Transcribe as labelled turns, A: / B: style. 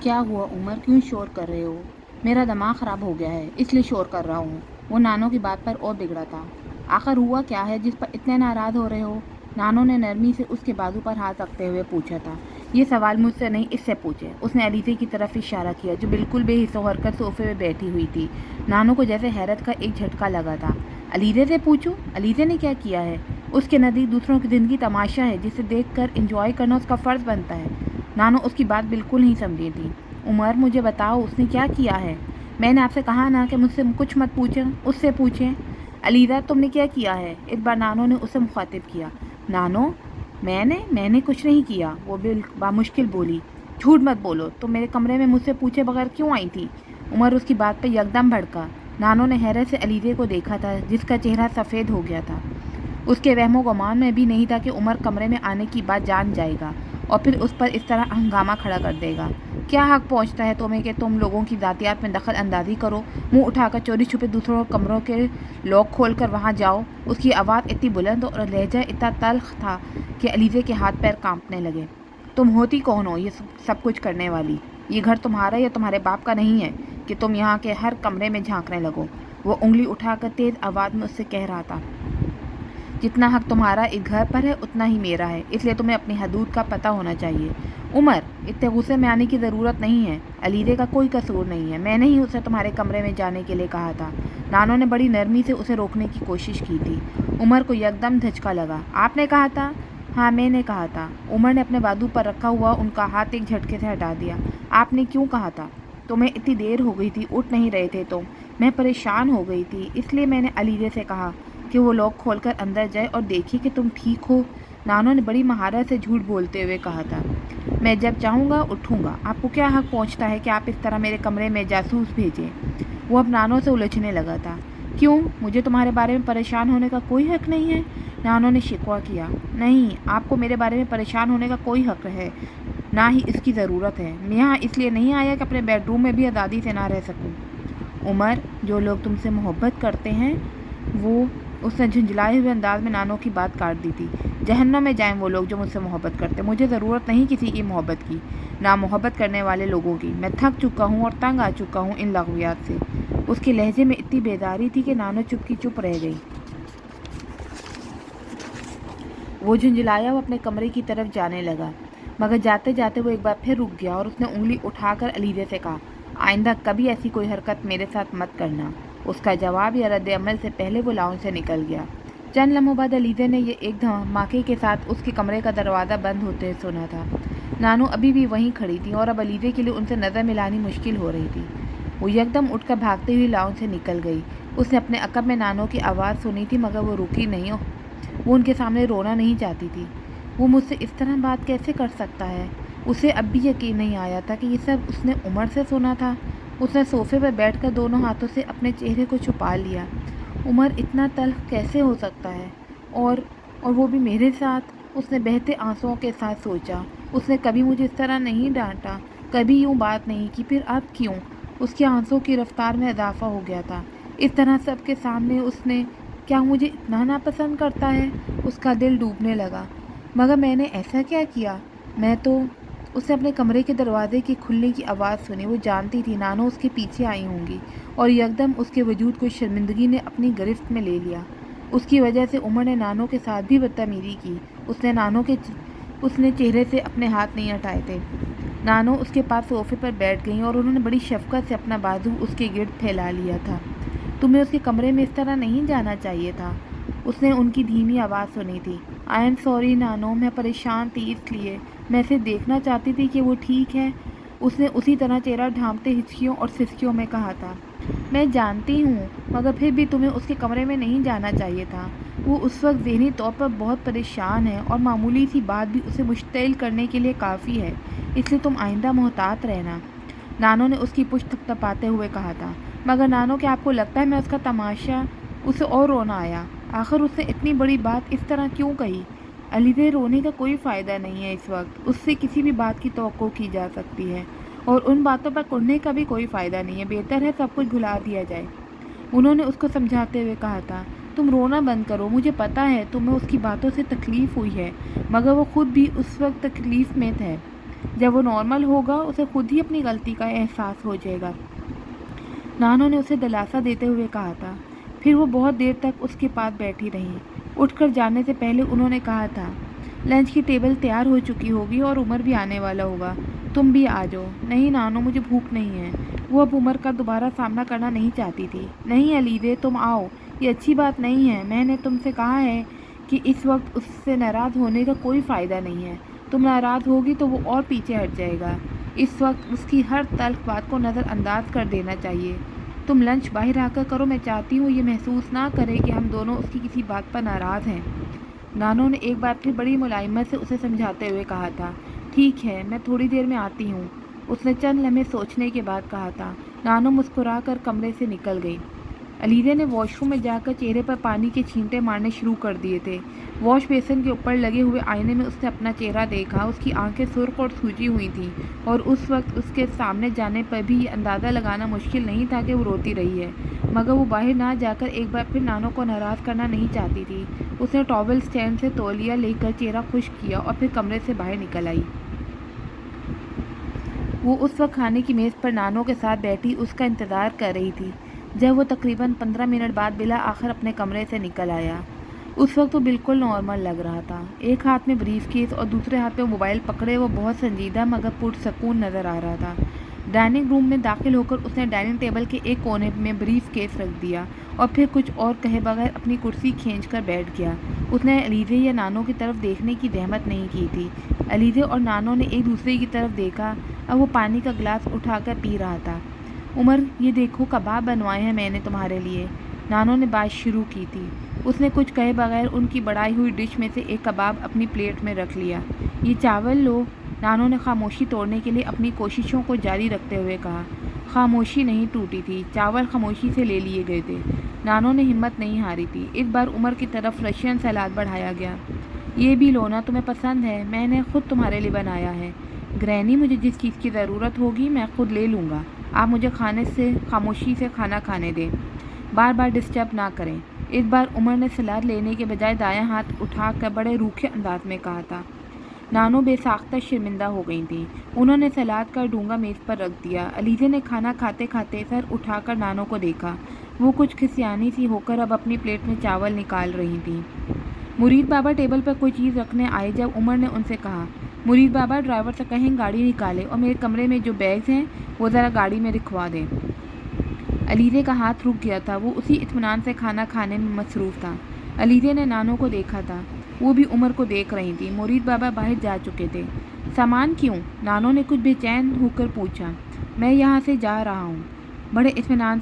A: کیا ہوا عمر، کیوں شور کر رہے ہو؟ میرا دماغ خراب ہو گیا ہے اس لیے شور کر رہا ہوں۔ وہ نانو کی بات پر اور بگڑا تھا۔ آخر ہوا کیا ہے جس پر اتنے ناراض ہو رہے ہو؟ نانو نے نرمی سے اس کے بازو پر ہاتھ رکھتے ہوئے پوچھا تھا۔ یہ سوال مجھ سے نہیں، اس سے پوچھے۔ اس نے علیزے کی طرف اشارہ کیا جو بالکل بے حس و حرکت صوفے پہ بیٹھی ہوئی تھی۔ نانو کو جیسے حیرت کا ایک جھٹکا لگا تھا۔ علیزے سے پوچھوں؟ علیزے نے کیا کیا ہے؟ اس کے نزدیک دوسروں کی زندگی تماشا ہے جسے دیکھ کر انجوائے کرنا اس کا فرض بنتا ہے۔ نانو اس کی بات بالکل نہیں سمجھی تھی۔ عمر مجھے بتاؤ اس نے کیا کیا ہے؟ میں نے آپ سے کہا نا کہ مجھ سے کچھ مت پوچھیں، اس سے پوچھیں۔ علیزہ تم نے کیا کیا ہے؟ اس بار نانو نے اسے مخاطب کیا۔ نانو میں نے کچھ نہیں کیا، وہ بامشکل بولی۔ جھوٹ مت بولو، تم میرے کمرے میں مجھ سے پوچھے بغیر کیوں آئی تھی؟ عمر اس کی بات پہ یکدم بھڑکا۔ نانو نے حیرت سے علیزے کو دیکھا تھا جس کا چہرہ سفید ہو گیا تھا۔ اس کے وہم و گمان میں بھی نہیں تھا کہ عمر کمرے میں آنے کی بات جان جائے گا اور پھر اس پر اس طرح ہنگامہ کھڑا کر دے گا۔ کیا حق پہنچتا ہے تمہیں کہ تم لوگوں کی ذاتیات میں دخل اندازی کرو؟ منہ اٹھا کر چوری چھپے دوسروں کمروں کے لاک کھول کر وہاں جاؤ۔ اس کی آواز اتنی بلند اور لہجہ اتنا تلخ تھا کہ علیزے کے ہاتھ پیر کانپنے لگے۔ تم ہوتی کون ہو یہ سب کچھ کرنے والی؟ یہ گھر تمہارا یا تمہارے باپ کا نہیں ہے کہ تم یہاں کے ہر کمرے میں جھانکنے لگو؟ وہ انگلی اٹھا کر تیز آواز میں اس سے کہہ رہا تھا۔ جتنا حق تمہارا اس گھر پر ہے اتنا ہی میرا ہے، اس لیے تمہیں اپنی حدود کا پتہ ہونا چاہیے۔ عمر اتنے غصے میں آنے کی ضرورت نہیں ہے، علیزے کا کوئی قصور نہیں ہے، میں نے ہی اسے تمہارے کمرے میں جانے کے لیے کہا تھا۔ نانو نے بڑی نرمی سے اسے روکنے کی کوشش کی تھی۔ عمر کو یکدم دھچکا لگا۔ آپ نے کہا تھا؟ ہاں میں نے کہا تھا۔ عمر نے اپنے بازو پر رکھا ہوا ان کا ہاتھ ایک جھٹکے سے ہٹا دیا۔ آپ نے کیوں کہا تھا؟ تمہیں اتنی دیر ہو گئی تھی، اٹھ نہیں رہے تھے تم۔ میں پریشان ہو گئی تھی، اس لیے میں نے علیزے سے کہا کہ وہ لاک کھول کر اندر جائے اور دیکھے کہ تم ٹھیک ہو۔ نانو نے بڑی مہارت سے جھوٹ بولتے ہوئے کہا تھا۔ میں جب چاہوں گا اٹھوں گا، آپ کو کیا حق پہنچتا ہے کہ آپ اس طرح میرے کمرے میں جاسوس بھیجیں؟ وہ اب نانو سے الجھنے لگا تھا۔ کیوں؟ مجھے تمہارے بارے میں پریشان ہونے کا کوئی حق نہیں ہے؟ نانو نے شکوہ کیا۔ نہیں، آپ کو میرے بارے میں پریشان ہونے کا کوئی حق ہے، نہ ہی اس کی ضرورت ہے۔ میں یہاں اس لیے نہیں آیا کہ اپنے بیڈ روم میں بھی آزادی سے نہ رہ سکوں۔ عمر جو لوگ تم سے محبت کرتے ہیں وہ، اس نے جھنجھلائے ہوئے انداز میں نانو کی بات کاٹ دی تھی۔ جہنم میں جائیں وہ لوگ جو مجھ سے محبت کرتے، مجھے ضرورت نہیں کسی کی محبت کی، نہ محبت کرنے والے لوگوں کی۔ میں تھک چکا ہوں اور تنگ آ چکا ہوں ان لغویات سے۔ اس کے لہجے میں اتنی بیداری تھی کہ نانو چپ کی چپ رہ گئی۔ وہ جھنجھلایا ہوا اپنے کمرے کی طرف جانے لگا، مگر جاتے جاتے وہ ایک بار پھر رک گیا اور اس نے انگلی اٹھا کر علیزے سے کہا، آئندہ کبھی ایسی کوئی حرکت میرے ساتھ مت کرنا۔ اس کا جواب یا رد عمل سے پہلے وہ لاؤنج سے نکل گیا۔ چند لمحوں بعد علیزے نے یہ ایک دھماکے کے ساتھ اس کے کمرے کا دروازہ بند ہوتے ہوئے سنا تھا۔ نانو ابھی بھی وہیں کھڑی تھی اور اب علیزے کے لیے ان سے نظر ملانی مشکل ہو رہی تھی۔ وہ یکدم اٹھ کر بھاگتے ہوئے لاؤنج سے نکل گئی۔ اس نے اپنے عقب میں نانو کی آواز سنی تھی مگر وہ رکی نہیں، وہ ان کے سامنے رونا نہیں چاہتی تھی۔ وہ مجھ سے اس طرح بات کیسے کر سکتا ہے؟ اسے اب بھی یقین نہیں آیا تھا کہ یہ سب اس نے عمر سے سنا تھا۔ اس نے صوفے پر بیٹھ کر دونوں ہاتھوں سے اپنے چہرے کو چھپا لیا۔ عمر اتنا تلخ کیسے ہو سکتا ہے؟ اور وہ بھی میرے ساتھ؟ اس نے بہتے آنسوؤں کے ساتھ سوچا۔ اس نے کبھی مجھے اس طرح نہیں ڈانٹا، کبھی یوں بات نہیں کی، پھر اب کیوں؟ اس کے آنسوؤں کی رفتار میں اضافہ ہو گیا تھا۔ اس طرح سب کے سامنے اس نے، کیا مجھے اتنا ناپسند کرتا ہے؟ اس کا دل ڈوبنے لگا۔ مگر میں نے ایسا کیا کیا؟ میں تو، اس نے اپنے کمرے کے دروازے کے کھلنے کی آواز سنی۔ وہ جانتی تھی نانو اس کے پیچھے آئی ہوں گی اور یکدم اس کے وجود کو شرمندگی نے اپنی گرفت میں لے لیا۔ اس کی وجہ سے عمر نے نانو کے ساتھ بھی بدتمیزی کی۔ اس نے چہرے سے اپنے ہاتھ نہیں ہٹائے تھے۔ نانو اس کے پاس صوفے پر بیٹھ گئیں اور انہوں نے بڑی شفقت سے اپنا بازو اس کے گرد پھیلا لیا تھا۔ تمہیں اس کے کمرے میں اس طرح نہیں جانا چاہیے تھا، اس نے ان کی دھیمی آواز سنی تھی۔ آئی ایم سوری نانو، میں پریشان تھی اس لیے، میں اسے دیکھنا چاہتی تھی کہ وہ ٹھیک ہے۔ اس نے اسی طرح چہرہ ڈھانپتے ہچکیوں اور سسکیوں میں کہا تھا۔ میں جانتی ہوں، مگر پھر بھی تمہیں اس کے کمرے میں نہیں جانا چاہیے تھا۔ وہ اس وقت ذہنی طور پر بہت پریشان ہے اور معمولی سی بات بھی اسے مشتعل کرنے کے لیے کافی ہے، اس لیے تم آئندہ محتاط رہنا، نانو نے اس کی پشت تھپتھپاتے ہوئے کہا تھا۔ مگر نانو کیا آپ کو لگتا ہے میں اس کا تماشا؟ اسے اور رونا آیا۔ آخر اس نے اتنی بڑی بات اس طرح کیوں کہی؟ علیزے رونے کا کوئی فائدہ نہیں ہے اس وقت، اس سے کسی بھی بات کی توقع کی جا سکتی ہے اور ان باتوں پر کڑنے کا بھی کوئی فائدہ نہیں ہے، بہتر ہے سب کچھ بھلا دیا جائے، انہوں نے اس کو سمجھاتے ہوئے کہا تھا۔ تم رونا بند کرو، مجھے پتہ ہے تمہیں اس کی باتوں سے تکلیف ہوئی ہے، مگر وہ خود بھی اس وقت تکلیف میں ہے۔ جب وہ نارمل ہوگا اسے خود ہی اپنی غلطی کا احساس ہو جائے گا، نانو نے اسے دلاسا دیتے ہوئے کہا تھا۔ پھر وہ بہت دیر تک اس کے پاس بیٹھی رہی۔ اٹھ کر جانے سے پہلے انہوں نے کہا تھا، لنچ کی ٹیبل تیار ہو چکی ہوگی اور عمر بھی آنے والا ہوگا، تم بھی آ جاؤ۔ نہیں نانو، مجھے بھوک نہیں ہے۔ وہ اب عمر کا دوبارہ سامنا کرنا نہیں چاہتی تھی۔ نہیں علیزے، تم آؤ، یہ اچھی بات نہیں ہے۔ میں نے تم سے کہا ہے کہ اس وقت اس سے ناراض ہونے کا کوئی فائدہ نہیں ہے۔ تم ناراض ہوگی تو وہ اور پیچھے ہٹ جائے گا۔ اس وقت اس کی ہر تلخ بات کو نظر انداز کر دینا چاہیے۔ تم لنچ باہر آ کر کرو، میں چاہتی ہوں یہ محسوس نہ کرے کہ ہم دونوں اس کی کسی بات پر ناراض ہیں۔ نانو نے ایک بار پھر بڑی ملائمت سے اسے سمجھاتے ہوئے کہا تھا، ٹھیک ہے، میں تھوڑی دیر میں آتی ہوں۔ اس نے چند لمحے سوچنے کے بعد کہا تھا۔ نانو مسکرا کر کمرے سے نکل گئی۔ علیزے نے واش روم میں جا کر چہرے پر پانی کے چھینٹے مارنے شروع کر دیے تھے۔ واش بیسن کے اوپر لگے ہوئے آئینے میں اس نے اپنا چہرہ دیکھا۔ اس کی آنکھیں سرخ اور سوجی ہوئی تھیں اور اس وقت اس کے سامنے جانے پر بھی یہ اندازہ لگانا مشکل نہیں تھا کہ وہ روتی رہی ہے، مگر وہ باہر نہ جا کر ایک بار پھر نانو کو ناراض کرنا نہیں چاہتی تھی۔ اس نے ٹاول اسٹینڈ سے تولیہ لے کر چہرہ خشک کیا اور پھر کمرے سے باہر نکل آئی۔ وہ اس وقت کھانے کی میز پر نانو کے ساتھ بیٹھی اس کا انتظار کر رہی تھی جب وہ تقریباً 15 منٹ بعد بالآخر اپنے کمرے سے نکل آیا۔ اس وقت وہ بالکل نارمل لگ رہا تھا۔ ایک ہاتھ میں بریف کیس اور دوسرے ہاتھ میں موبائل پکڑے وہ بہت سنجیدہ مگر پرسکون نظر آ رہا تھا۔ ڈائننگ روم میں داخل ہو کر اس نے ڈائننگ ٹیبل کے ایک کونے میں بریف کیس رکھ دیا اور پھر کچھ اور کہے بغیر اپنی کرسی کھینچ کر بیٹھ گیا۔ اس نے علیزے یا نانو کی طرف دیکھنے کی زحمت نہیں کی تھی۔ علیزے اور نانو نے ایک دوسرے کی طرف دیکھا۔ اب وہ پانی کا گلاس اٹھا کر پی رہا تھا۔ عمر، یہ دیکھو کباب بنوائے ہیں میں نے تمہارے لیے، نانو نے بات شروع کی تھی۔ اس نے کچھ کہے بغیر ان کی بڑھائی ہوئی ڈش میں سے ایک کباب اپنی پلیٹ میں رکھ لیا۔ یہ چاول لو، نانو نے خاموشی توڑنے کے لیے اپنی کوششوں کو جاری رکھتے ہوئے کہا۔ خاموشی نہیں ٹوٹی تھی، چاول خاموشی سے لے لیے گئے تھے۔ نانو نے ہمت نہیں ہاری تھی۔ اس بار عمر کی طرف رشین سلاد بڑھایا گیا۔ یہ بھی لو نا، تمہیں پسند ہے، میں نے خود تمہارے لیے بنایا ہے۔ گرینی، مجھے جس چیز کی ضرورت ہوگی میں خود لے لوں گا، آپ مجھے کھانے سے خاموشی سے کھانا کھانے دیں، بار بار ڈسٹرب نہ کریں۔ اس بار عمر نے سلاد لینے کے بجائے دایاں ہاتھ اٹھا کر بڑے روکھے انداز میں کہا تھا۔ نانو بے ساختہ شرمندہ ہو گئی تھیں۔ انہوں نے سلاد کا ڈونگا میز پر رکھ دیا۔ علیزے نے کھانا کھاتے کھاتے سر اٹھا کر نانو کو دیکھا۔ وہ کچھ کھسیانی سی ہو کر اب اپنی پلیٹ میں چاول نکال رہی تھیں۔ مرید بابا ٹیبل پر کوئی چیز رکھنے آئے جب عمر نے ان سے کہا، مرید بابا ڈرائیور سے کہیں گاڑی نکالے اور میرے کمرے میں جو بیگز ہیں وہ ذرا گاڑی میں رکھوا دیں۔ علیزے کا ہاتھ رک گیا تھا، وہ اسی اطمینان سے کھانا کھانے میں مصروف تھا۔ علیزے نے نانو کو دیکھا تھا، وہ بھی عمر کو دیکھ رہی تھی۔ مرید بابا باہر جا چکے تھے۔ سامان کیوں؟ نانو نے کچھ بے چین ہو کر پوچھا۔ میں یہاں سے جا رہا ہوں، بڑے اطمینان